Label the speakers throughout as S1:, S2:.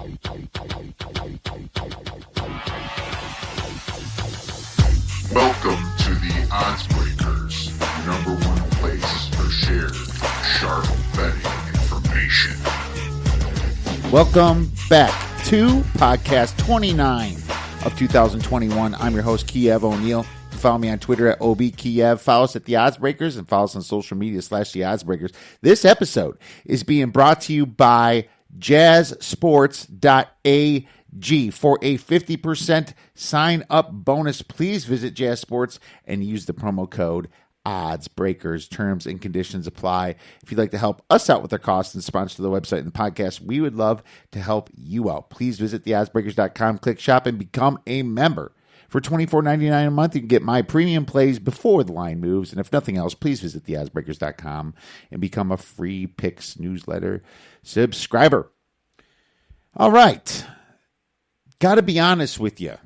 S1: Welcome to the ODDSBREAKER'S #1 place for shared sharp betting information.
S2: Welcome back to podcast 29 of 2021. I'm your host, Kiev O'Neill. You can follow me on Twitter at OBKiev. Follow us at The ODDSBREAKERS and follow us on social media / The ODDSBREAKERS. This episode is being brought to you by jazzsports.ag. For a 50% sign-up bonus, please visit Jazz Sports and use the promo code ODDSBREAKERS. Terms and conditions apply. If you'd like to help us out with our costs and sponsor the website and the podcast, we would love to help you out. Please visit theoddsbreakers.com, click shop, and become a member. For $24.99 a month, you can get my premium plays before the line moves. And if nothing else, please visit theoddsbreakers.com and become a free picks newsletter subscriber. All right. Got to be honest with you.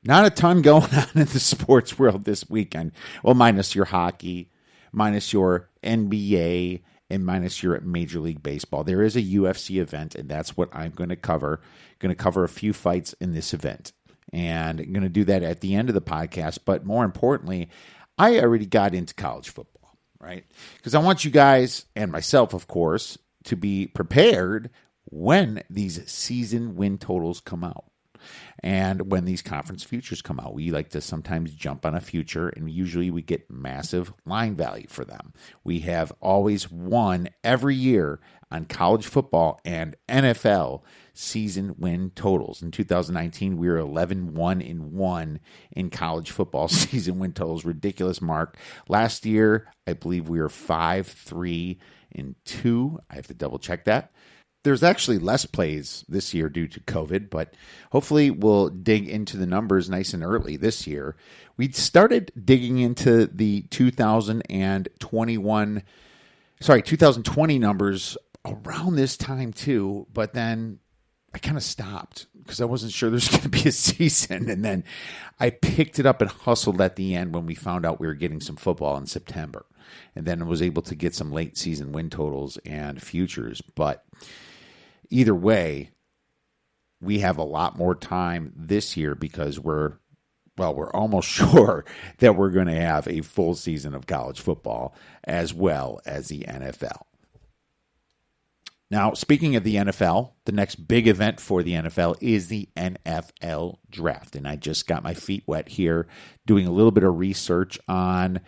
S2: Not a ton going on in the sports world this weekend. Well, minus your hockey, minus your NBA, and minus your Major League Baseball. There is a UFC event, and that's what I'm going to cover. Going to cover a few fights in this event. And I'm going to do that at the end of the podcast. But more importantly, I already got into college football, right? Because I want you guys, and myself, of course, to be prepared when these season win totals come out and when these conference futures come out. We like to sometimes jump on a future, and usually we get massive line value for them. We have always won every year on college football and NFL season win totals. In 2019, we were 11-1-1 in college football season win totals. Ridiculous mark. Last year, I believe we were 5-3-2. I have to double check that. There's actually less plays this year due to COVID, but hopefully we'll dig into the numbers nice and early this year. We started digging into the 2020 numbers around this time too, but then I kind of stopped because I wasn't sure there's going to be a season. And then I picked it up and hustled at the end when we found out we were getting some football in September. And then I was able to get some late season win totals and futures. But either way, we have a lot more time this year because we're almost sure that we're going to have a full season of college football as well as the NFL. Now, speaking of the NFL, the next big event for the NFL is the NFL Draft. And I just got my feet wet here doing a little bit of research on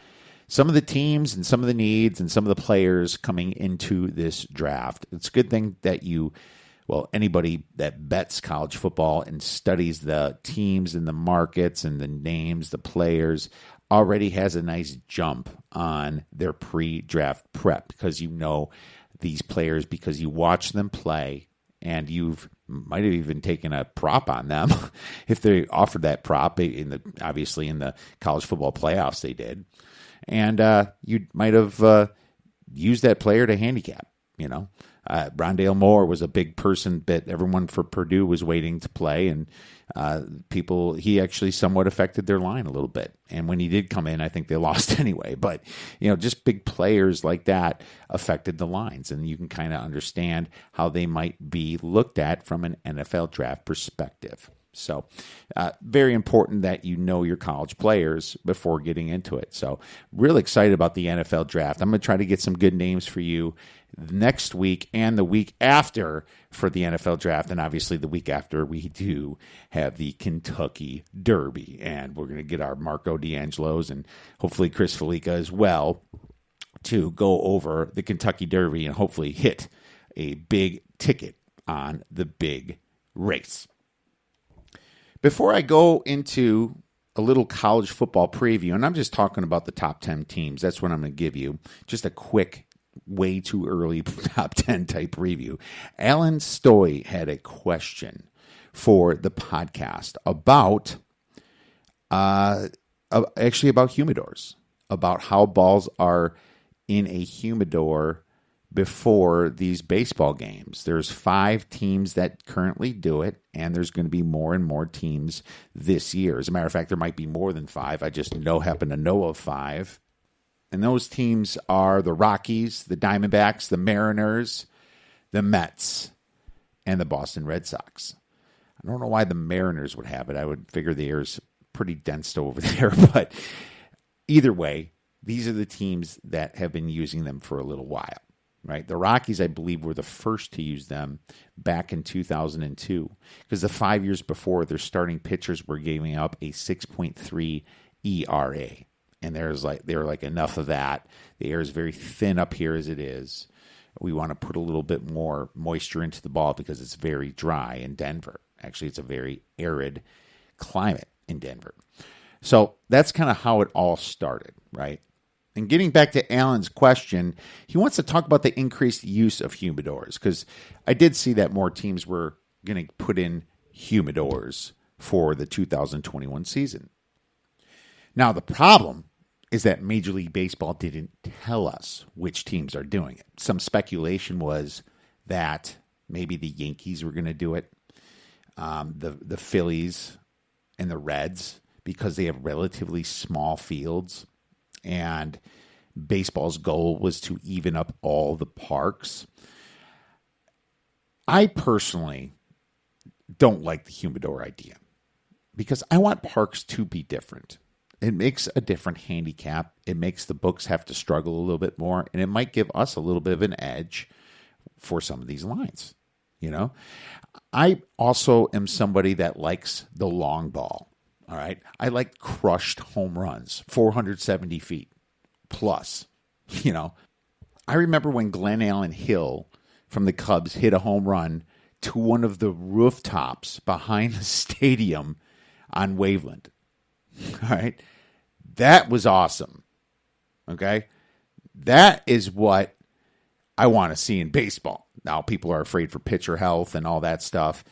S2: some of the teams and some of the needs and some of the players coming into this draft. It's a good thing that anybody that bets college football and studies the teams and the markets and the names, the players, already has a nice jump on their pre-draft prep because you know these players because you watch them play and might have even taken a prop on them if they offered that prop obviously in the college football playoffs they did. And you might have used that player to handicap, Rondale Moore was a big person that everyone for Purdue was waiting to play, and he actually somewhat affected their line a little bit. And when he did come in, I think they lost anyway. But, just big players like that affected the lines, and you can kind of understand how they might be looked at from an NFL draft perspective. So very important that you know your college players before getting into it. So really excited about the NFL draft. I'm going to try to get some good names for you next week and the week after for the NFL draft. And obviously the week after we do have the Kentucky Derby. And we're going to get our Marco D'Angelo's and hopefully Chris Felica as well to go over the Kentucky Derby and hopefully hit a big ticket on the big race. Before I go into a little college football preview, and I'm just talking about the top 10 teams, that's what I'm going to give you, just a quick, way too early top 10 type review. Allen Stoye had a question for the podcast about humidors, about how balls are in a humidor before these baseball games. There's 5 teams that currently do it, and there's going to be more and more teams this year. As a matter of fact, there might be more than 5. I just happen to know of 5. And those teams are the Rockies, the Diamondbacks, the Mariners, the Mets, and the Boston Red Sox. I don't know why the Mariners would have it. I would figure the air is pretty dense over there. But either way, these are the teams that have been using them for a little while, right? The Rockies, I believe, were the first to use them back in 2002 because the 5 years before, their starting pitchers were giving up a 6.3 ERA. And they were like, enough of that. The air is very thin up here as it is. We want to put a little bit more moisture into the ball because it's very dry in Denver. Actually, it's a very arid climate in Denver. So that's kind of how it all started, right? And getting back to Allen's question, he wants to talk about the increased use of humidors because I did see that more teams were going to put in humidors for the 2021 season. Now, the problem is that Major League Baseball didn't tell us which teams are doing it. Some speculation was that maybe the Yankees were going to do it, the Phillies and the Reds, because they have relatively small fields, and baseball's goal was to even up all the parks. I personally don't like the humidor idea because I want parks to be different. It makes a different handicap. It makes the books have to struggle a little bit more, and it might give us a little bit of an edge for some of these lines. You know, I also am somebody that likes the long ball. All right. I like crushed home runs, 470 feet plus. You know, I remember when Glenn Allen Hill from the Cubs hit a home run to one of the rooftops behind the stadium on Waveland. All right. That was awesome. Okay. That is what I want to see in baseball. Now, people are afraid for pitcher health and all that stuff.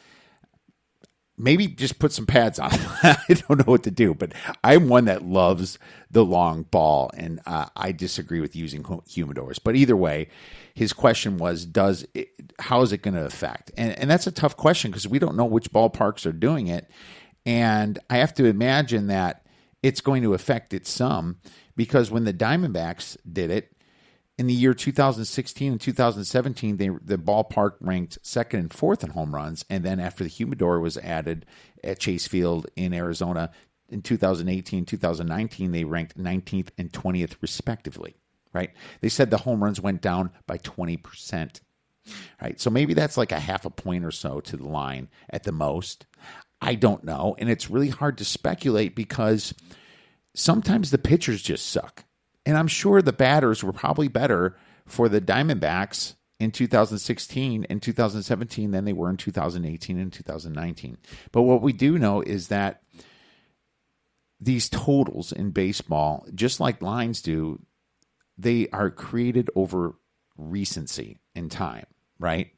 S2: Maybe just put some pads on. I don't know what to do, but I'm one that loves the long ball, and I disagree with using humidors. But either way, his question was, how is it going to affect? And that's a tough question because we don't know which ballparks are doing it. And I have to imagine that it's going to affect it some because when the Diamondbacks did it, in the year 2016 and 2017, the ballpark ranked second and fourth in home runs. And then after the humidor was added at Chase Field in Arizona in 2018, 2019, they ranked 19th and 20th respectively, right? They said the home runs went down by 20%, right? So maybe that's like a half a point or so to the line at the most. I don't know. And it's really hard to speculate because sometimes the pitchers just suck. And I'm sure the batters were probably better for the Diamondbacks in 2016 and 2017 than they were in 2018 and 2019. But what we do know is that these totals in baseball, just like lines do, they are created over recency in time, right?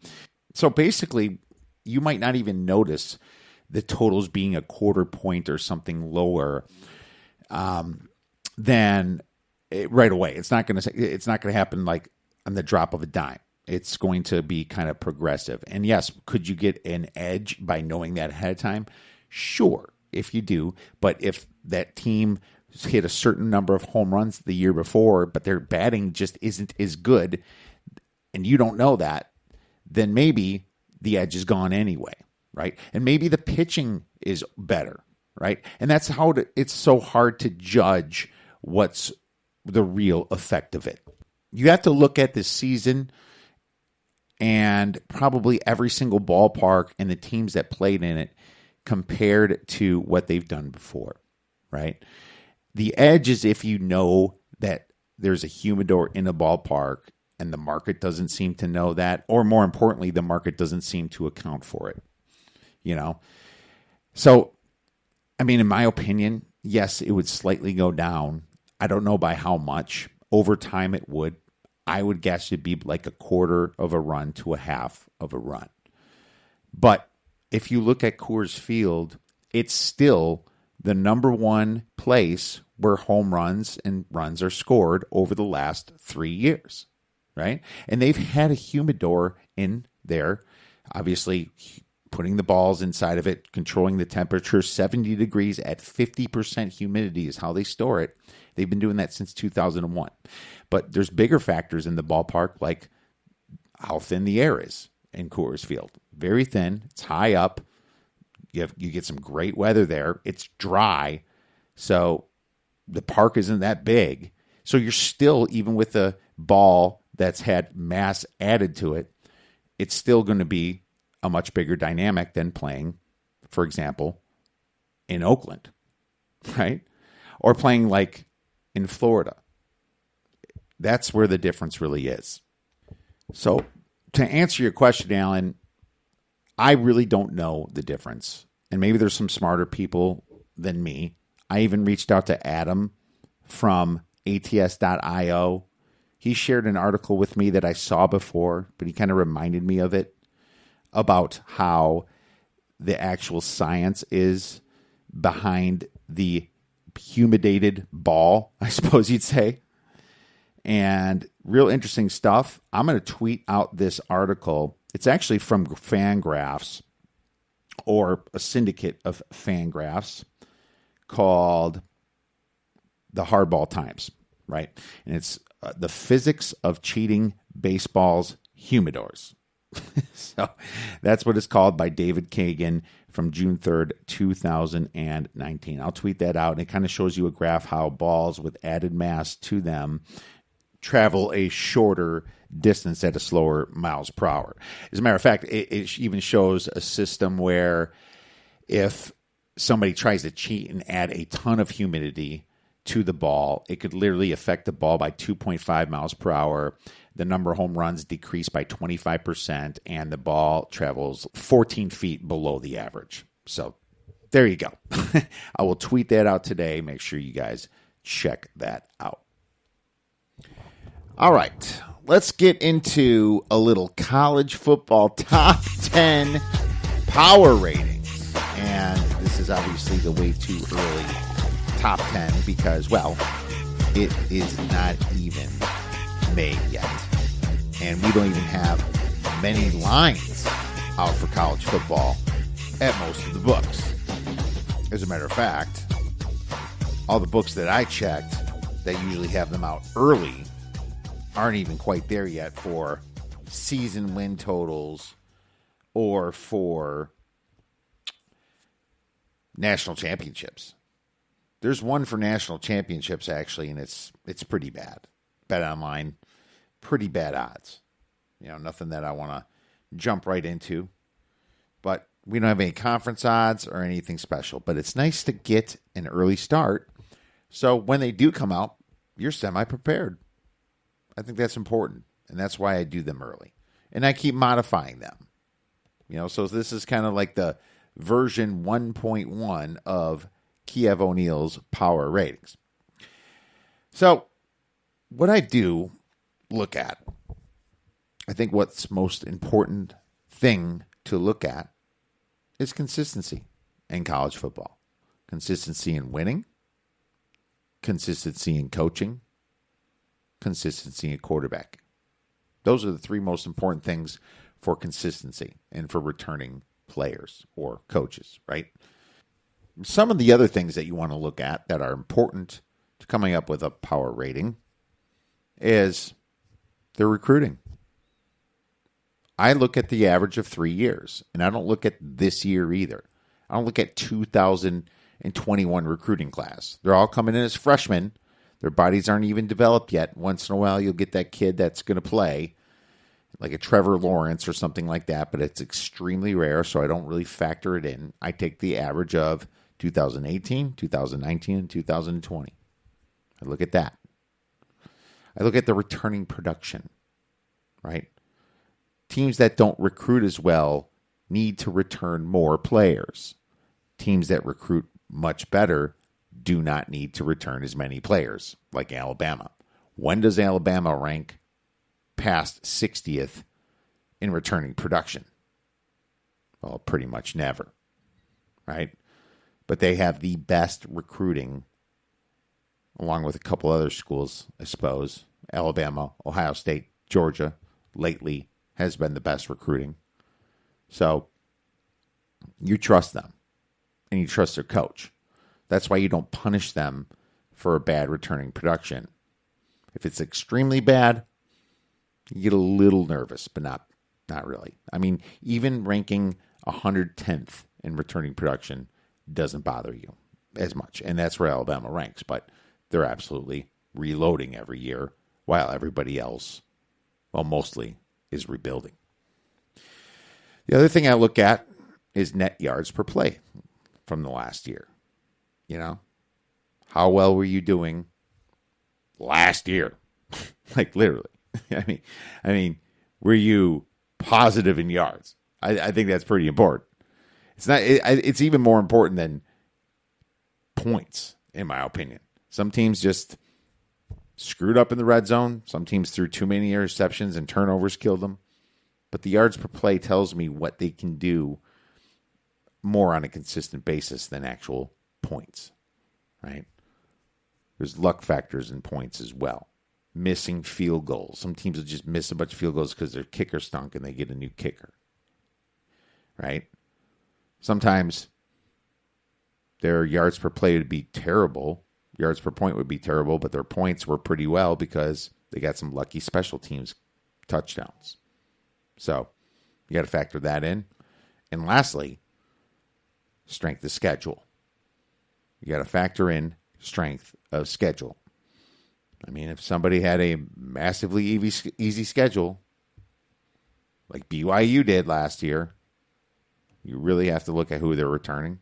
S2: So basically, you might not even notice the totals being a quarter point or something lower than right away. It's not going to happen like on the drop of a dime. It's going to be kind of progressive. And yes, could you get an edge by knowing that ahead of time? Sure, if you do. But if that team hit a certain number of home runs the year before, but their batting just isn't as good, and you don't know that, then maybe the edge is gone anyway, right? And maybe the pitching is better, right? And that's how it's so hard to judge what's the real effect of it. You have to look at the season and probably every single ballpark and the teams that played in it compared to what they've done before, right? The edge is if you know that there's a humidor in a ballpark and the market doesn't seem to know that, or more importantly, the market doesn't seem to account for it, you know? So, I mean, in my opinion, yes, it would slightly go down. I don't know by how much. Over time it would. I would guess it'd be like a quarter of a run to a half of a run. But if you look at Coors Field, it's still the number one place where home runs and runs are scored over the last 3 years, right? And they've had a humidor in there, obviously putting the balls inside of it, controlling the temperature, 70 degrees at 50% humidity is how they store it. They've been doing that since 2001. But there's bigger factors in the ballpark, like how thin the air is. in Coors Field. Very thin. It's high up. You get some great weather there. It's dry. So the park isn't that big. So you're still, even with a ball that's had mass added to it, it's still going to be a much bigger dynamic than playing, for example, in Oakland, right? Or playing like in Florida. That's where the difference really is. So to answer your question, Alan, I really don't know the difference. And maybe there's some smarter people than me. I even reached out to Adam from ATS.io. He shared an article with me that I saw before, but he kind of reminded me of it, about how the actual science is behind the humidated ball, I suppose you'd say. And real interesting stuff. I'm going to tweet out this article. It's actually from Fangraphs, or a syndicate of Fangraphs, called The Hardball Times, right? And it's the physics of cheating baseball's humidors. So that's what it's called, by David Kagan, from June 3rd, 2019. I'll tweet that out, and it kind of shows you a graph how balls with added mass to them travel a shorter distance at a slower miles per hour. As a matter of fact, it even shows a system where if somebody tries to cheat and add a ton of humidity to the ball, it could literally affect the ball by 2.5 miles per hour. The number of home runs decrease by 25%, and the ball travels 14 feet below the average. So there you go. I will tweet that out today. Make sure you guys check that out. All right, let's get into a little college football top 10 power ratings. And this is obviously the way too early top 10 because, well, it is not even made yet. And we don't even have many lines out for college football at most of the books. As a matter of fact, all the books that I checked that usually have them out early aren't even quite there yet for season win totals or for national championships. There's one for national championships, actually, and it's pretty bad. Bet online, pretty bad odds. You know, nothing that I want to jump right into. But we don't have any conference odds or anything special. But it's nice to get an early start. So when they do come out, you're semi-prepared. I think that's important. And that's why I do them early. And I keep modifying them. You know, so this is kind of like the version 1.1 of Kiev O'Neill's power ratings. So what I do look at, I think what's most important thing to look at is consistency in college football. Consistency in winning, consistency in coaching, consistency in quarterback. Those are the three most important things for consistency and for returning players or coaches, right? Some of the other things that you want to look at that are important to coming up with a power rating is their recruiting. I look at the average of 3 years, and I don't look at this year either. I don't look at 2021 recruiting class. They're all coming in as freshmen. Their bodies aren't even developed yet. Once in a while, you'll get that kid that's going to play, like a Trevor Lawrence or something like that, but it's extremely rare, so I don't really factor it in. I take the average of 2018, 2019, and 2020. I look at that. I look at the returning production, right? Teams that don't recruit as well need to return more players. Teams that recruit much better do not need to return as many players, like Alabama. When does Alabama rank past 60th in returning production? Well, pretty much never, right? But they have the best recruiting, along with a couple other schools, I suppose. Alabama, Ohio State, Georgia, lately has been the best recruiting. So you trust them, and you trust their coach. That's why you don't punish them for a bad returning production. If it's extremely bad, you get a little nervous, but Not really. I mean, even ranking 110th in returning production doesn't bother you as much. And that's where Alabama ranks. But they're absolutely reloading every year while everybody else, well, mostly is rebuilding. The other thing I look at is net yards per play from the last year. You know, how well were you doing last year? Like literally. I mean, were you positive in yards? I think that's pretty important. It's not. It's even more important than points, in my opinion. Some teams just screwed up in the red zone. Some teams threw too many interceptions and turnovers killed them. But the yards per play tells me what they can do more on a consistent basis than actual points, right? There's luck factors in points as well. Missing field goals. Some teams will just miss a bunch of field goals because their kicker stunk and they get a new kicker, right? Sometimes their yards per play would be terrible. Yards per point would be terrible, but their points were pretty well because they got some lucky special teams touchdowns. So you got to factor that in. And lastly, strength of schedule. You got to factor in strength of schedule. I mean, if somebody had a massively easy schedule, like BYU did last year, you really have to look at who they're returning.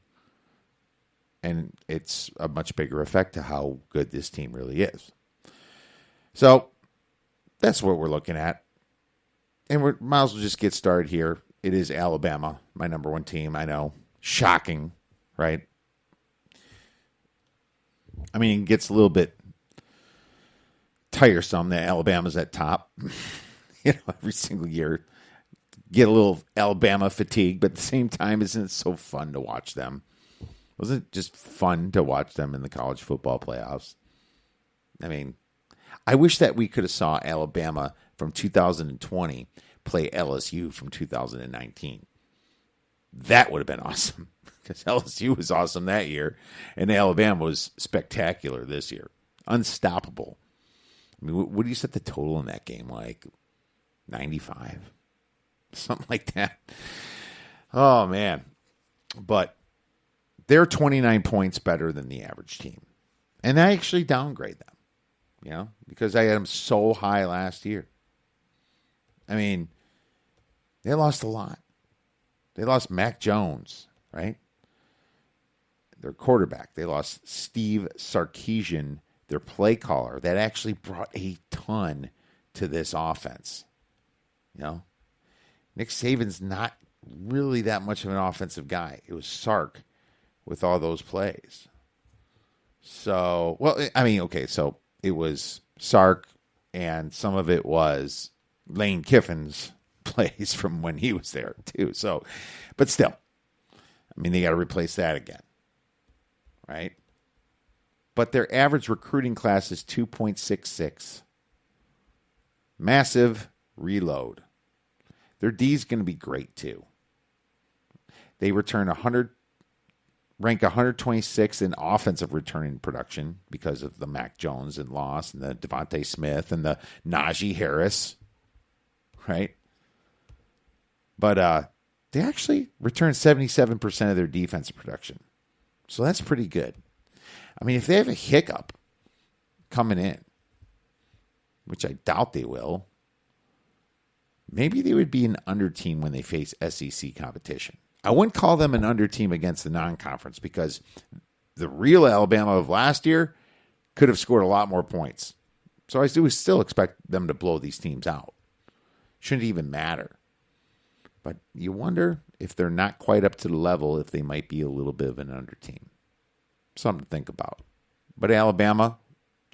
S2: And it's a much bigger effect to how good this team really is. So that's what we're looking at. And we might as well just get started here. It is Alabama, my number one team. I know. Shocking, right? I mean, it gets a little bit tiresome that Alabama's at top. Every single year. Get a little Alabama fatigue, but at the same time, isn't it so fun to watch them? Wasn't it just fun to watch them in the college football playoffs? I mean, I wish that we could have saw Alabama from 2020 play LSU from 2019. That would have been awesome because LSU was awesome that year, and Alabama was spectacular this year. Unstoppable. I mean, what do you set the total in that game? Like 95? Something like that. Oh, man. But they're 29 points better than the average team. And I actually downgrade them, because I had them so high last year. I mean, they lost a lot. They lost Mac Jones, right? Their quarterback. They lost Steve Sarkisian, their play caller. That actually brought a ton to this offense. Nick Saban's not really that much of an offensive guy. It was Sark with all those plays. So, so it was Sark, and some of it was Lane Kiffin's plays from when he was there, too. So, but still, they got to replace that again, right? But their average recruiting class is 2.66. Massive reload. Their D is going to be great, too. They return rank 126 in offensive returning production because of the Mac Jones and loss and the Devontae Smith and the Najee Harris, right? But they actually return 77% of their defensive production. So that's pretty good. If they have a hiccup coming in, which I doubt they will, maybe they would be an under team when they face SEC competition. I wouldn't call them an under team against the non-conference because the real Alabama of last year could have scored a lot more points. So I do still expect them to blow these teams out. Shouldn't even matter. But you wonder if they're not quite up to the level, if they might be a little bit of an under team. Something to think about. But Alabama,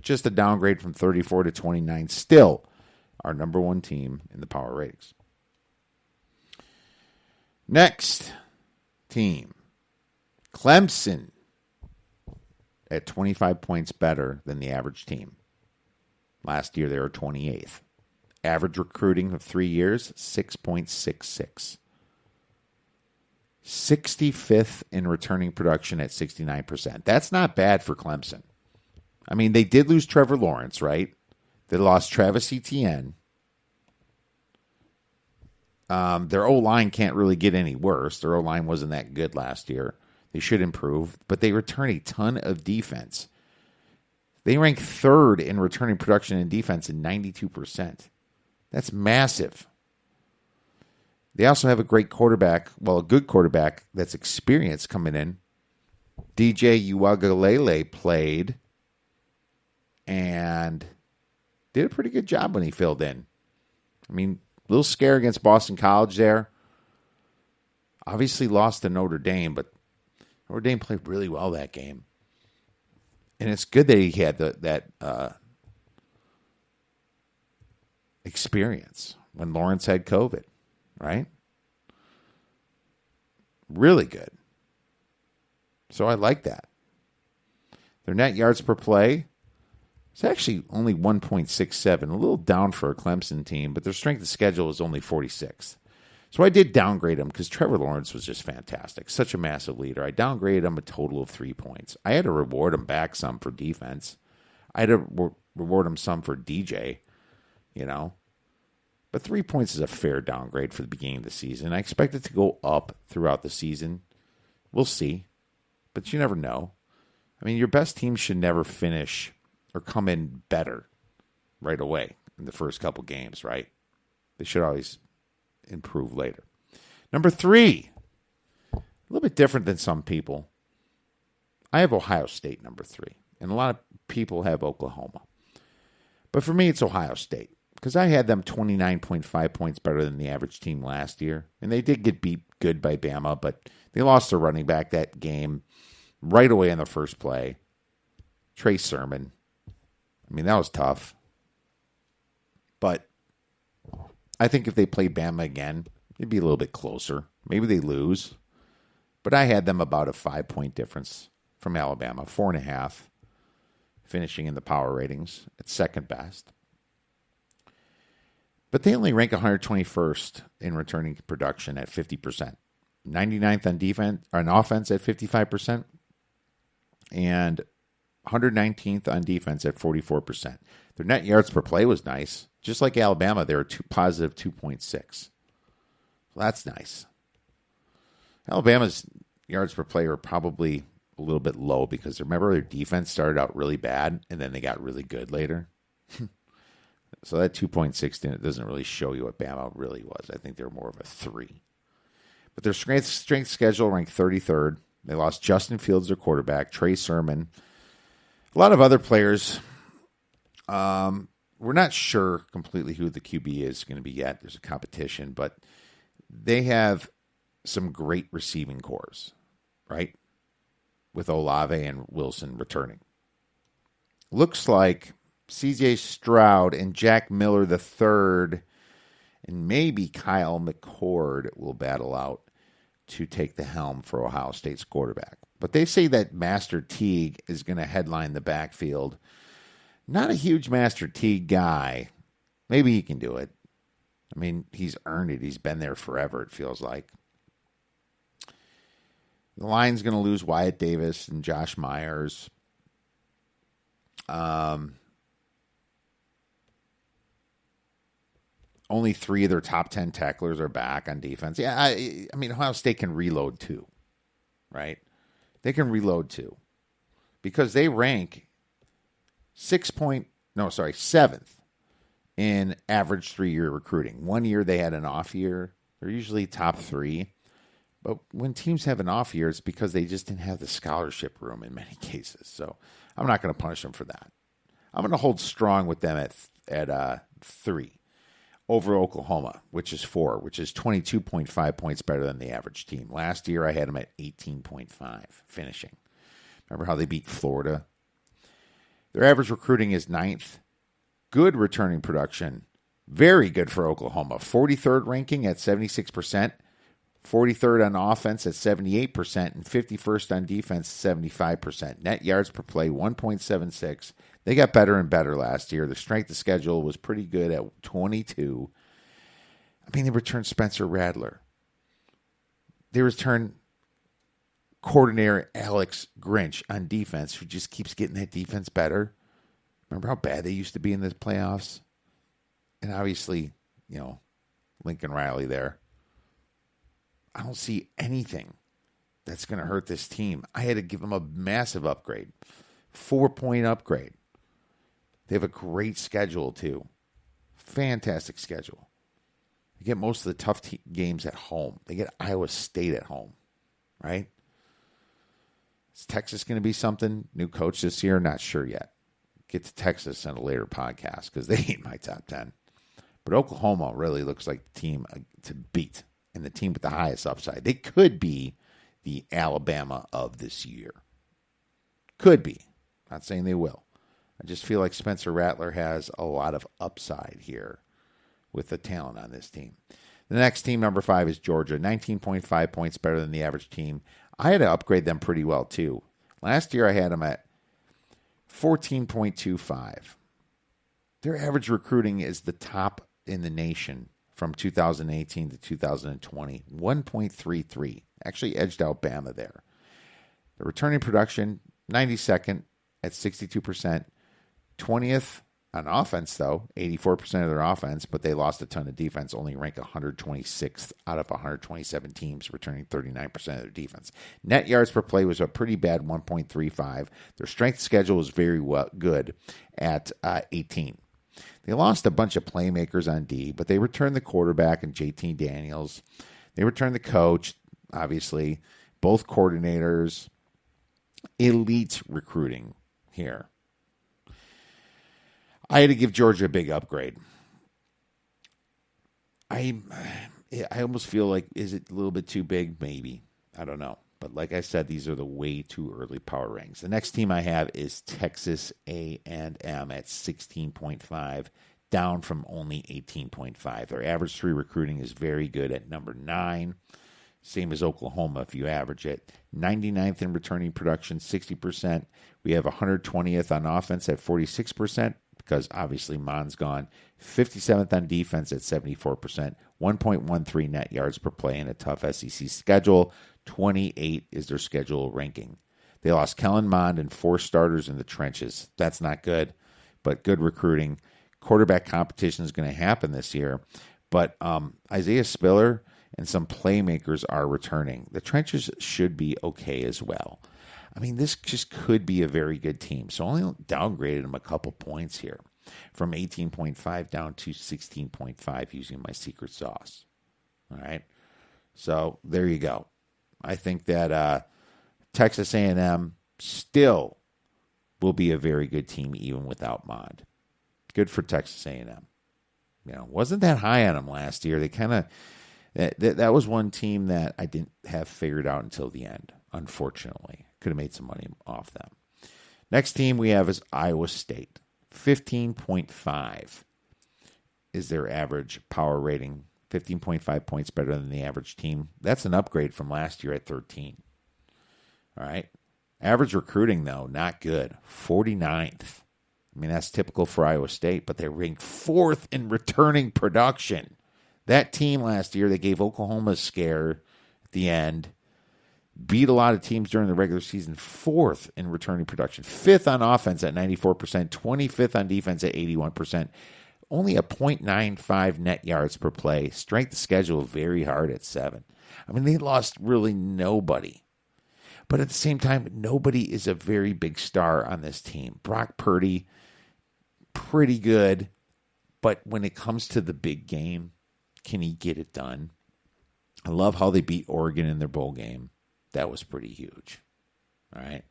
S2: just a downgrade from 34 to 29, still our number one team in the power ratings. Next team, Clemson, at 25 points better than the average team. Last year they were 28th. Average recruiting of 3 years, 6.66. 65th in returning production at 69%. That's not bad for Clemson. They did lose Trevor Lawrence, right? They lost Travis Etienne. Their O-line can't really get any worse. Their O-line wasn't that good last year. They should improve, but they return a ton of defense. They rank third in returning production and defense in 92%. That's massive. They also have a great quarterback, a good quarterback that's experienced coming in. DJ Uiagalelei played and did a pretty good job when he filled in. I mean, a little scare against Boston College there. Obviously lost to Notre Dame, but Notre Dame played really well that game. And it's good that he had that experience when Lawrence had COVID, right? Really good. So I like that. Their net yards per play is actually only 1.67, a little down for a Clemson team, but their strength of schedule is only 46th. So I did downgrade him because Trevor Lawrence was just fantastic. Such a massive leader. I downgraded him a total of 3 points. I had to reward him back some for defense. I had to reward him some for DJ, But 3 points is a fair downgrade for the beginning of the season. I expect it to go up throughout the season. We'll see. But you never know. I mean, your best team should never finish or come in better right away in the first couple games, right? They should always improve later. Number 3, a little bit different than some people. I have Ohio State number 3, and a lot of people have Oklahoma. But for me, it's Ohio State because I had them 29.5 points better than the average team last year, and they did get beat good by Bama, but they lost their running back that game right away in the first play. Trey Sermon. I mean, that was tough. But I think if they play Bama again, it'd be a little bit closer. Maybe they lose. But I had them about a 5-point difference from Alabama, 4.5, finishing in the power ratings at second best. But they only rank 121st in returning production at 50%. 99th on defense or on offense at 55%. And 119th on defense at 44%. Their net yards per play was nice. Just like Alabama, they were positive 2.6. So that's nice. Alabama's yards per play are probably a little bit low because remember their defense started out really bad and then they got really good later. So that 2.6 doesn't really show you what Bama really was. I think they're more of a 3. But their strength schedule ranked 33rd. They lost Justin Fields, their quarterback, Trey Sermon. A lot of other players. We're not sure completely who the QB is going to be yet. There's a competition, but they have some great receiving cores, right? With Olave and Wilson returning. Looks like CJ Stroud and Jack Miller III and maybe Kyle McCord will battle out to take the helm for Ohio State's quarterback. But they say that Master Teague is going to headline the backfield. Not a huge Master Teague guy. Maybe he can do it. I mean, he's earned it. He's been there forever, it feels like. The line's going to lose Wyatt Davis and Josh Myers. Only 3 of their top 10 tacklers are back on defense. Yeah, I mean, Ohio State can reload too, right? They can reload too because they rank 7th in average 3-year recruiting. 1 year they had an off year. They're usually top 3. But when teams have an off year, it's because they just didn't have the scholarship room in many cases. So I'm not going to punish them for that. I'm going to hold strong with them at 3 over Oklahoma, which is 4, which is 22.5 points better than the average team. Last year, I had them at 18.5 finishing. Remember how they beat Florida? Their average recruiting is 9th. Good returning production. Very good for Oklahoma. 43rd ranking at 76%. 43rd on offense at 78%. And 51st on defense, 75%. Net yards per play, 1.76. They got better and better last year. The strength of schedule was pretty good at 22. I mean, they returned Spencer Rattler. They returned coordinator Alex Grinch on defense, who just keeps getting that defense better. Remember how bad they used to be in the playoffs? And obviously, Lincoln Riley there. I don't see anything that's going to hurt this team. I had to give them a massive upgrade, 4-point upgrade. They have a great schedule, too. Fantastic schedule. They get most of the tough games at home. They get Iowa State at home, right? Is Texas going to be something? New coach this year? Not sure yet. Get to Texas in a later podcast because they ain't my top 10. But Oklahoma really looks like the team to beat and the team with the highest upside. They could be the Alabama of this year. Could be. Not saying they will. I just feel like Spencer Rattler has a lot of upside here with the talent on this team. The next team, number 5, is Georgia. 19.5 points better than the average team. I had to upgrade them pretty well, too. Last year I had them at 14.25. Their average recruiting is the top in the nation from 2018 to 2020. 1.33. Actually edged out Bama there. The returning production, 92nd at 62%. 20th on offense, though, 84% of their offense, but they lost a ton of defense, only rank 126th out of 127 teams, returning 39% of their defense. Net yards per play was a pretty bad 1.35. Their strength schedule was very good at 18. They lost a bunch of playmakers on D, but they returned the quarterback and JT Daniels. They returned the coach, obviously, both coordinators. Elite recruiting here. I had to give Georgia a big upgrade. I almost feel like, is it a little bit too big? Maybe. I don't know. But like I said, these are the way too early power rankings. The next team I have is Texas A&M at 16.5, down from only 18.5. Their average 3 recruiting is very good at number 9. Same as Oklahoma if you average it. 99th in returning production, 60%. We have 120th on offense at 46%. Because obviously Mon's gone. 57th on defense at 74%. 1.13 net yards per play in a tough SEC schedule. 28 is their schedule ranking. They lost Kellen Mond and 4 starters in the trenches. That's not good, but good recruiting. Quarterback competition is going to happen this year. But Isaiah Spiller and some playmakers are returning. The trenches should be okay as well. I mean, this just could be a very good team. So only downgraded them a couple points here from 18.5 down to 16.5 using my secret sauce. All right. So there you go. I think that Texas A&M still will be a very good team even without Mond. Good for Texas A&M. You know, wasn't that high on them last year. They kind of that was one team that I didn't have figured out until the end, unfortunately. Could have made some money off them. Next team we have is Iowa State. 15.5 is their average power rating. 15.5 points better than the average team. That's an upgrade from last year at 13. All right. Average recruiting, though, not good. 49th. I mean, that's typical for Iowa State, but they ranked 4th in returning production. That team last year, they gave Oklahoma a scare at the end. Beat a lot of teams during the regular season. 4th in returning production. 5th on offense at 94%. 25th on defense at 81%. Only a 0.95 net yards per play. Strength of schedule very hard at 7. I mean, they lost really nobody. But at the same time, nobody is a very big star on this team. Brock Purdy, pretty good. But when it comes to the big game, can he get it done? I love how they beat Oregon in their bowl game. That was pretty huge. All right.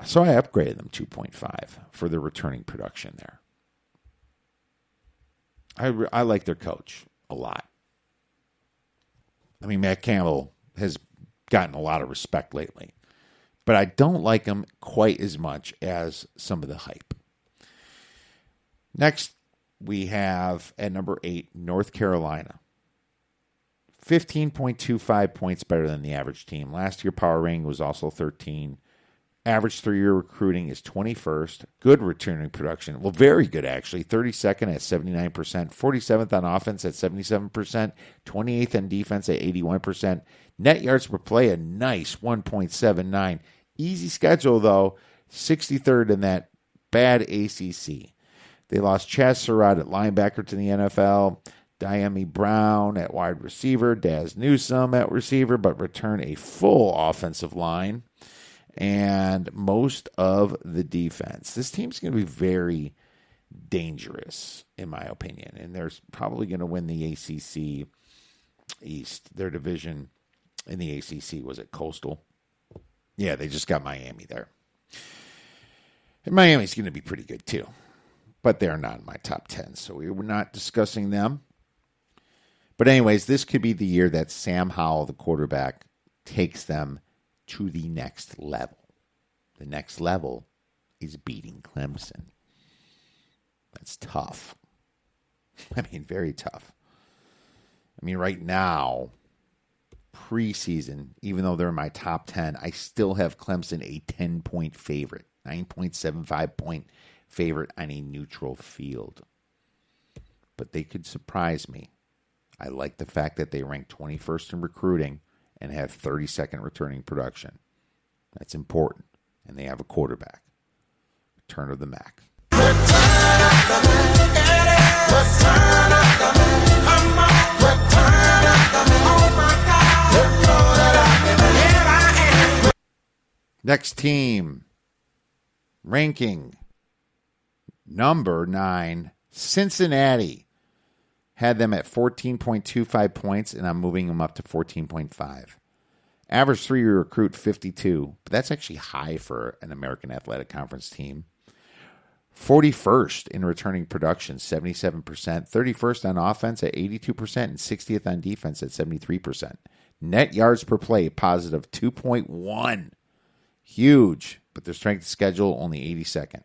S2: So I upgraded them 2.5 for their returning production there. I like their coach a lot. I mean, Matt Campbell has gotten a lot of respect lately. But I don't like him quite as much as some of the hype. Next, we have at number 8, North Carolina. 15.25 points better than the average team. Last year, power rating was also 13. Average 3-year recruiting is 21st. Good returning production. Well, very good, actually. 32nd at 79%. 47th on offense at 77%. 28th on defense at 81%. Net yards per play, a nice 1.79. Easy schedule, though. 63rd in that bad ACC. They lost Chaz Surratt at linebacker to the NFL. Diami Brown at wide receiver, Daz Newsome at receiver, but return a full offensive line and most of the defense. This team's going to be very dangerous, in my opinion, and they're probably going to win the ACC East. Their division in the ACC was at Coastal. Yeah, they just got Miami there. And Miami's going to be pretty good too, but they're not in my top 10, so we were not discussing them. But anyways, this could be the year that Sam Howell, the quarterback, takes them to the next level. The next level is beating Clemson. That's tough. I mean, very tough. I mean, right now, preseason, even though they're in my top 10, I still have Clemson a 10-point favorite, 9.75-point favorite on a neutral field. But they could surprise me. I like the fact that they rank 21st in recruiting and have 32nd returning production. That's important. And they have a quarterback. Return of the Mac. Next team. Ranking number 9, Cincinnati. Had them at 14.25 points, and I'm moving them up to 14.5. Average 3-year recruit, 52. But that's actually high for an American Athletic Conference team. 41st in returning production, 77%. 31st on offense at 82%, and 60th on defense at 73%. Net yards per play, positive 2.1. Huge, but their strength of schedule, only 82nd.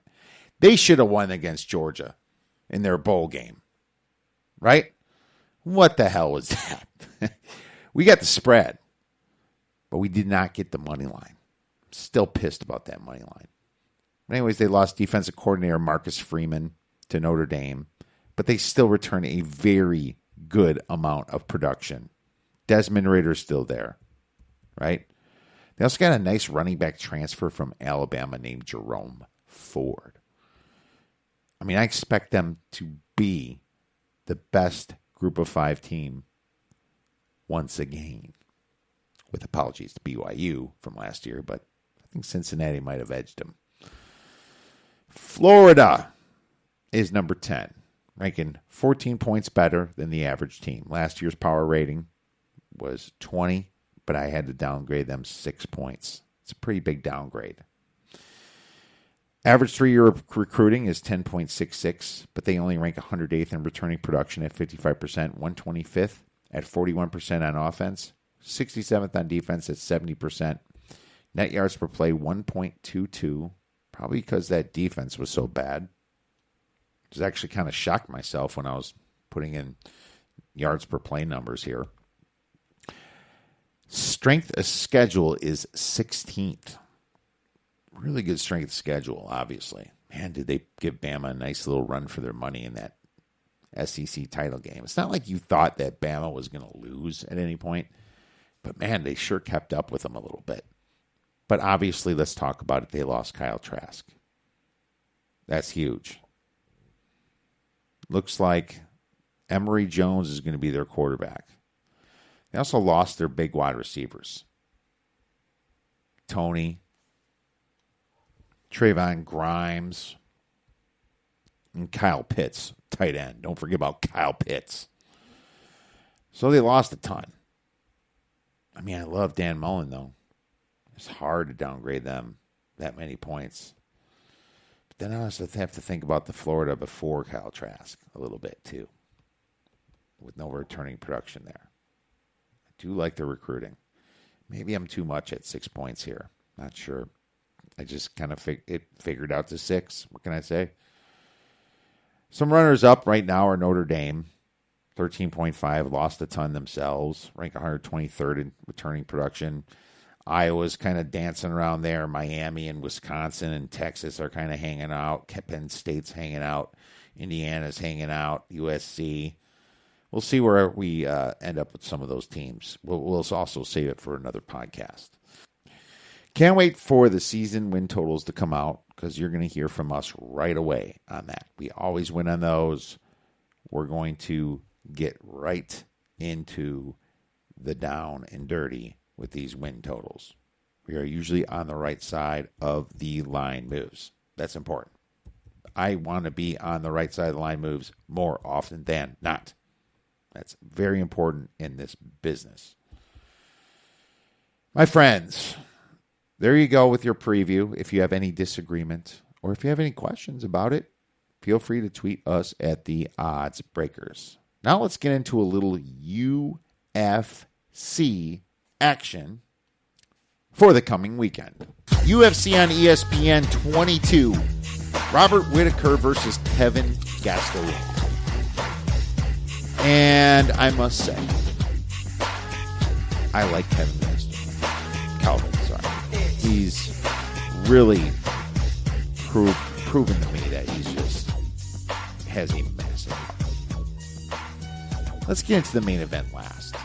S2: They should have won against Georgia in their bowl game. Right? What the hell was that? We got the spread, but we did not get the money line. Still pissed about that money line. But anyways, they lost defensive coordinator Marcus Freeman to Notre Dame, but they still return a very good amount of production. Desmond Ridder's still there, right? They also got a nice running back transfer from Alabama named Jerome Ford. I mean, I expect them to be the best group of 5 team once again. With apologies to BYU from last year, but I think Cincinnati might have edged them. Florida is number 10, ranking 14 points better than the average team. Last year's power rating was 20, but I had to downgrade them 6 points. It's a pretty big downgrade. Average 3-year recruiting is 10.66, but they only rank 108th in returning production at 55%, 125th at 41% on offense, 67th on defense at 70%. Net yards per play, 1.22, probably because that defense was so bad. I was actually kind of shocked myself when I was putting in yards per play numbers here. Strength of schedule is 16th. Really good strength of schedule, obviously. Man, did they give Bama a nice little run for their money in that SEC title game. It's not like you thought that Bama was going to lose at any point, but man, they sure kept up with them a little bit. But obviously, let's talk about it. They lost Kyle Trask. That's huge. Looks like Emory Jones is going to be their quarterback. They also lost their big wide receivers. Tony, Trayvon Grimes, and Kyle Pitts, tight end. Don't forget about Kyle Pitts. So they lost a ton. I mean, I love Dan Mullen, though. It's hard to downgrade them that many points. But then I also have to think about the Florida before Kyle Trask a little bit, too, with no returning production there. I do like the recruiting. Maybe I'm too much at 6 points here. Not sure. I just kind of figured out to 6. What can I say? Some runners up right now are Notre Dame, 13.5, lost a ton themselves, rank 123rd in returning production. Iowa's kind of dancing around there. Miami and Wisconsin and Texas are kind of hanging out. Penn State's hanging out. Indiana's hanging out. USC. We'll see where we end up with some of those teams. We'll also save it for another podcast. Can't wait for the season win totals to come out because you're going to hear from us right away on that. We always win on those. We're going to get right into the down and dirty with these win totals. We are usually on the right side of the line moves. That's important. I want to be on the right side of the line moves more often than not. That's very important in this business. My friends, there you go with your preview. If you have any disagreement or if you have any questions about it, feel free to tweet us at the Odds Breakers. Now let's get into a little UFC action for the coming weekend. UFC on ESPN 22. Robert Whittaker versus Kevin Gastelum. And I must say, I like Kevin Gastelum. Calvin, sorry. He's really proven to me that he's just has a massive heart. Let's get into the main event last.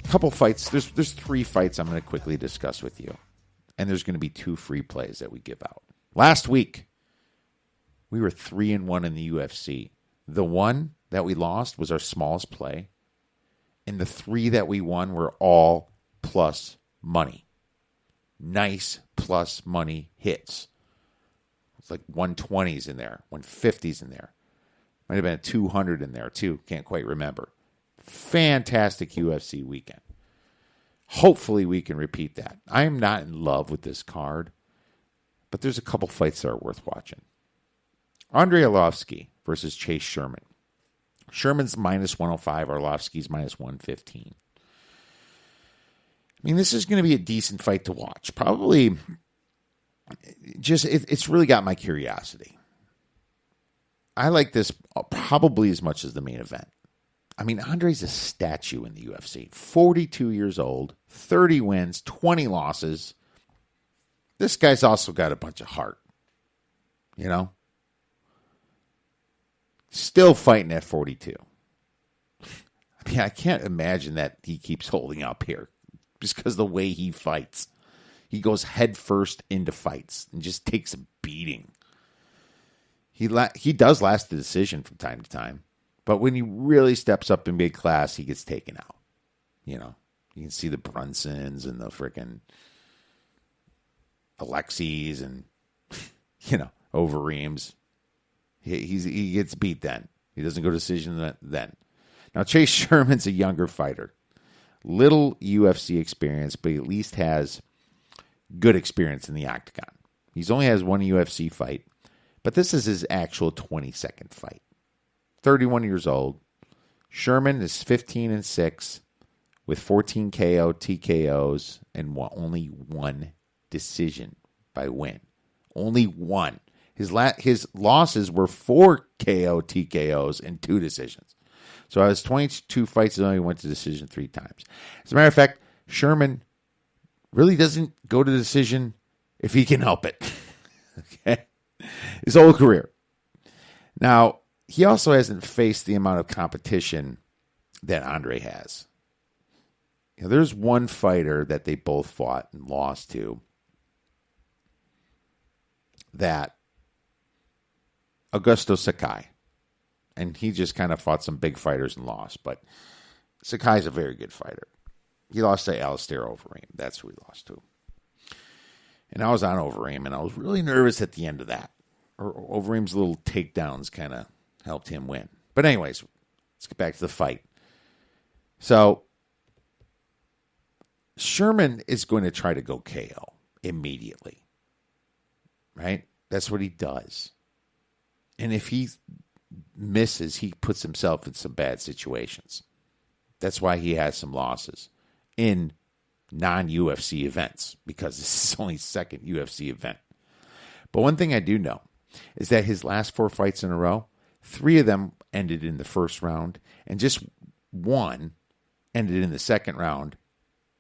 S2: A couple fights. There's 3 fights I'm going to quickly discuss with you. And there's going to be 2 free plays that we give out. Last week, we were 3-1 in the UFC. The one that we lost was our smallest play. And the 3 that we won were all plus money. Nice plus money hits. It's like 120s in there, 150s in there. Might have been a 200 in there too. Can't quite remember. Fantastic UFC weekend. Hopefully we can repeat that. I am not in love with this card, but there's a couple fights that are worth watching. Andrei Arlovsky versus Chase Sherman. Sherman's minus 105. Arlovsky's minus 115. I mean, this is going to be a decent fight to watch. Probably just, it's really got my curiosity. I like this probably as much as the main event. I mean, Andre's a statue in the UFC. 42 years old, 30 wins, 20 losses. This guy's also got a bunch of heart. You know? Still fighting at 42. I mean, I can't imagine that he keeps holding up here. Just because the way he fights. He goes head first into fights and just takes a beating. He does last the decision from time to time. But when he really steps up in big class, he gets taken out. You know, you can see the Brunsons and the freaking Alexis and, you know, Overeems. He gets beat then. He doesn't go decision then. Now, Chase Sherman's a younger fighter. Little UFC experience, but he at least has good experience in the octagon. He's only has 1 UFC fight, but this is his actual 22nd fight. 31 years old. Sherman is 15-6 with 14 KO, TKOs, and only 1 decision by win. Only 1. His losses were 4 KO, TKOs, and 2 decisions. So out of his 22 fights, he only went to decision 3 times. As a matter of fact, Sherman really doesn't go to decision if he can help it. Okay? His whole career. Now, he also hasn't faced the amount of competition that Andre has. You know, there's one fighter that they both fought and lost to that Augusto Sakai. And he just kind of fought some big fighters and lost. But Sakai's a very good fighter. He lost to Alistair Overeem. That's who he lost to. And I was on Overeem, and I was really nervous at the end of that. Overeem's little takedowns kind of helped him win. But anyways, let's get back to the fight. So, Sherman is going to try to go KO immediately. Right? That's what he does. And if he misses, he puts himself in some bad situations. That's why he has some losses in non-UFC events, because this is only his second UFC event. But one thing I do know is that his last 4 fights in a row, 3 of them ended in the first round, and just 1 ended in the second round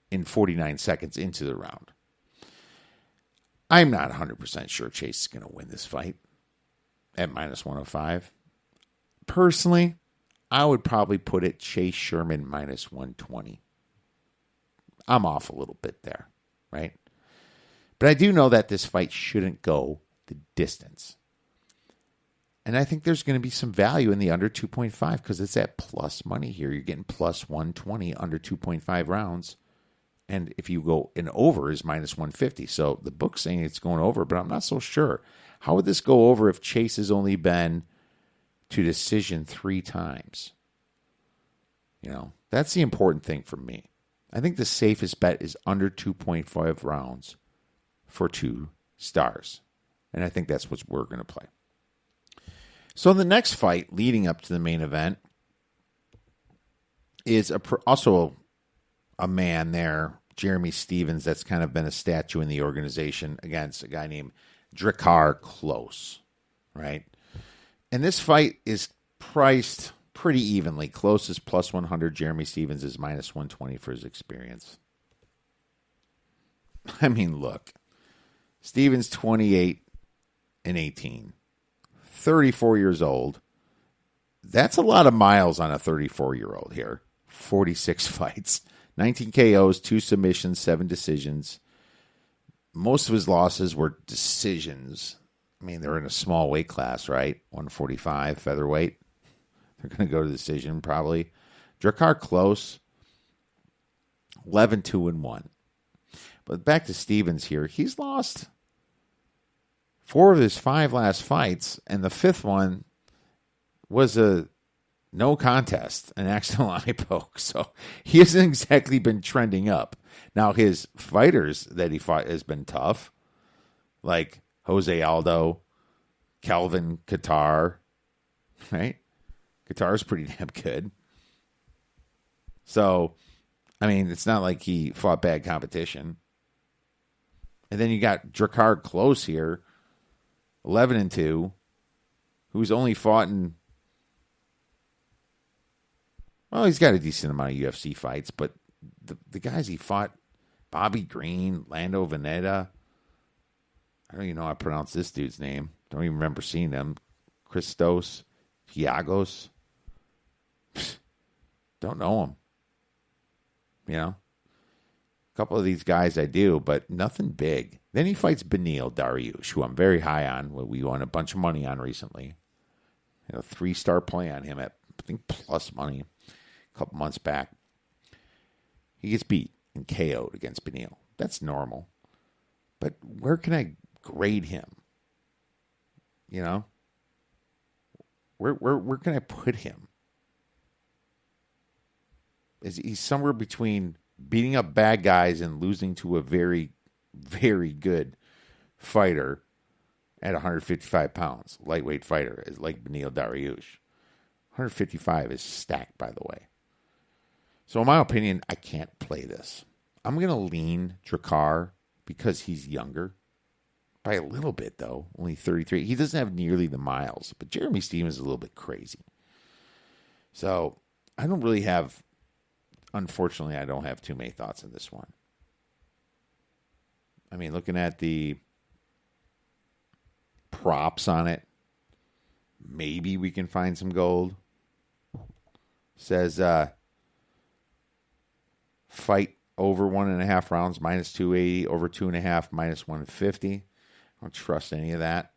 S2: in 49 seconds into the round. I'm not 100% sure Chase is going to win this fight at minus 105. Personally, I would probably put it Chase Sherman minus 120. I'm off a little bit there, right? But I do know that this fight shouldn't go the distance. And I think there's going to be some value in the under 2.5 because it's at plus money here. You're getting plus 120 under 2.5 rounds. And if you go in over is minus 150. So the book's saying it's going over, but I'm not so sure. How would this go over if Chase has only been to decision 3 times? That's the important thing for me. I think the safest bet is under 2.5 rounds for 2 stars. And I think that's what we're going to play. So the next fight leading up to the main event is also a man there, Jeremy Stevens, that's kind of been a statue in the organization against a guy named Drakkar Klose, right? And this fight is priced pretty evenly. Klose is plus 100. Jeremy Stevens is minus 120 for his experience. I mean, look. Stevens 28 and 18. 34 years old. That's a lot of miles on a 34-year-old here. 46 fights. 19 KOs, 2 submissions, 7 decisions. Most of his losses were decisions. I mean, they're in a small weight class, right? 145 featherweight. They're going to go to decision probably. Drakkar Klose, 11-2-1. But back to Stevens here. He's lost 4 of his 5 last fights, and the 5th one was a no contest, an accidental eye poke. So he hasn't exactly been trending up. Now, his fighters that he fought has been tough, like Jose Aldo, Calvin Kattar, right? Kattar's pretty damn good. So, I mean, it's not like he fought bad competition. And then you got Drakkar Klose here, 11-2, who's only fought in, well, he's got a decent amount of UFC fights, but the guys he fought, Bobby Green, Lando Veneta, I don't even know how to pronounce this dude's name. Don't even remember seeing him. Christos, Giagos. Don't know him. A couple of these guys I do, but nothing big. Then he fights Beneil Dariush, who I'm very high on. We won a bunch of money on recently. 3-star play on him at, I think, plus money a couple months back. He gets beat and KO'd against Beneil. That's normal. But where can I grade him? Where can I put him? He's somewhere between beating up bad guys and losing to a very, very good fighter at 155 pounds. Lightweight fighter, like Beneil Dariush. 155 is stacked, by the way. So in my opinion, I can't play this. I'm going to lean Drakkar because he's younger. By a little bit, though. Only 33. He doesn't have nearly the miles. But Jeremy Stevens is a little bit crazy. So I don't really have... Unfortunately, I don't have too many thoughts on this one. I mean, looking at the props on it, maybe we can find some gold. Says fight over 1.5 rounds, minus 280, over 2.5, minus 150. I don't trust any of that.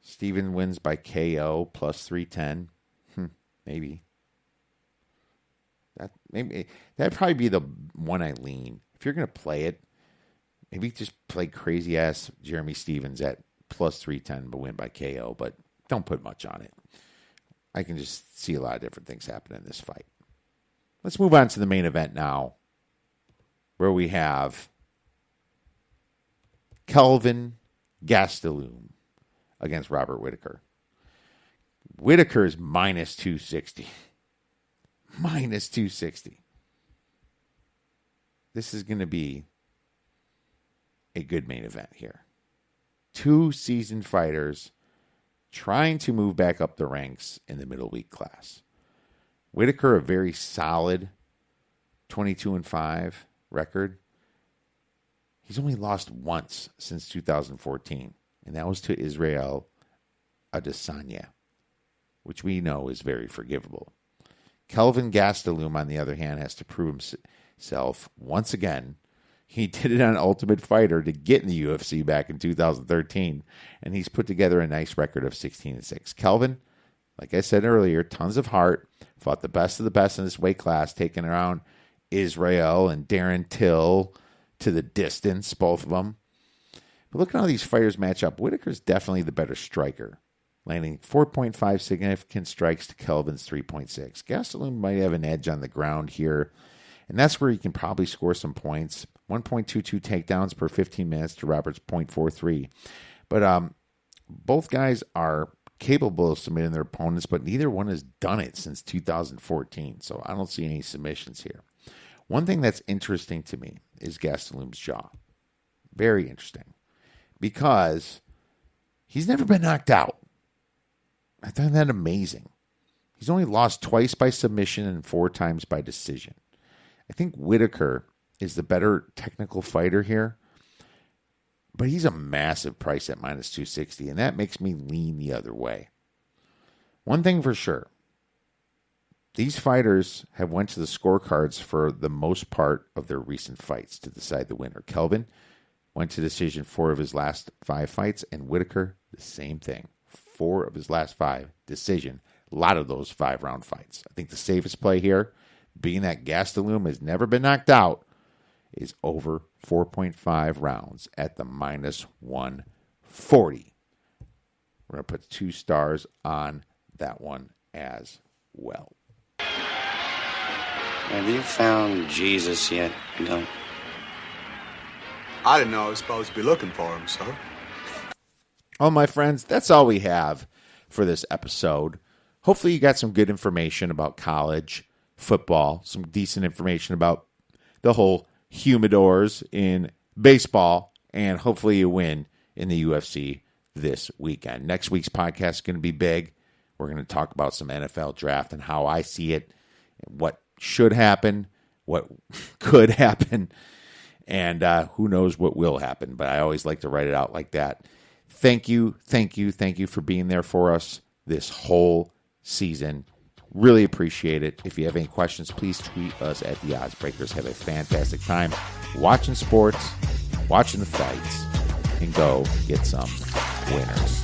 S2: Steven wins by KO, plus 310. Maybe. That'd probably be the one I lean. If you're going to play it, maybe just play crazy ass Jeremy Stevens at plus 310 but win by KO, but don't put much on it. I can just see a lot of different things happen in this fight. Let's move on to the main event now, where we have Kelvin Gastelum against Robert Whittaker. Whittaker is minus 260. Minus 260. This is going to be a good main event here. 2 seasoned fighters trying to move back up the ranks in the middleweight class. Whittaker, a very solid 22-5 record. He's only lost once since 2014, and that was to Israel Adesanya, which we know is very forgivable. Kelvin Gastelum, on the other hand, has to prove himself once again He did it on Ultimate Fighter to get in the UFC back in 2013, and he's put together a nice record of 16-6. Kelvin, like I said earlier, tons of heart, fought the best of the best in this weight class, taking around Israel and Darren Till to the distance, both of them. But look at how these fighters match up. Whitaker's definitely the better striker, landing 4.5 significant strikes to Kelvin's 3.6. Gastelum might have an edge on the ground here, and that's where he can probably score some points. 1.22 takedowns per 15 minutes to Robert's 0.43. But both guys are capable of submitting their opponents, but neither one has done it since 2014, so I don't see any submissions here. One thing that's interesting to me is Gastelum's jaw. Very interesting. Because he's never been knocked out. I find that amazing. He's only lost twice by submission and 4 times by decision. I think Whitaker is the better technical fighter here, but he's a massive price at minus 260, and that makes me lean the other way. One thing for sure, these fighters have went to the scorecards for the most part of their recent fights to decide the winner. Kelvin went to decision 4 of his last 5 fights, and Whitaker, the same thing. 4 of his last 5 decision. A lot of those 5-round fights. I think the safest play here, being that Gastelum has never been knocked out, is over 4.5 rounds at the minus 140. We're going to put 2 stars on that one as well.
S3: Have you found Jesus yet, Doug?
S4: I didn't know I was supposed to be looking for him, sir.
S2: Well, my friends, that's all we have for this episode. Hopefully you got some good information about college football, some decent information about the whole humidors in baseball, and hopefully you win in the UFC this weekend. Next week's podcast is going to be big. We're going to talk about some NFL draft and how I see it, what should happen, what could happen, and who knows what will happen. But I always like to write it out like that. Thank you for being there for us this whole season. Really appreciate it. If you have any questions, please tweet us at The Odds Breakers. Have a fantastic time watching sports, watching the fights, and go get some winners.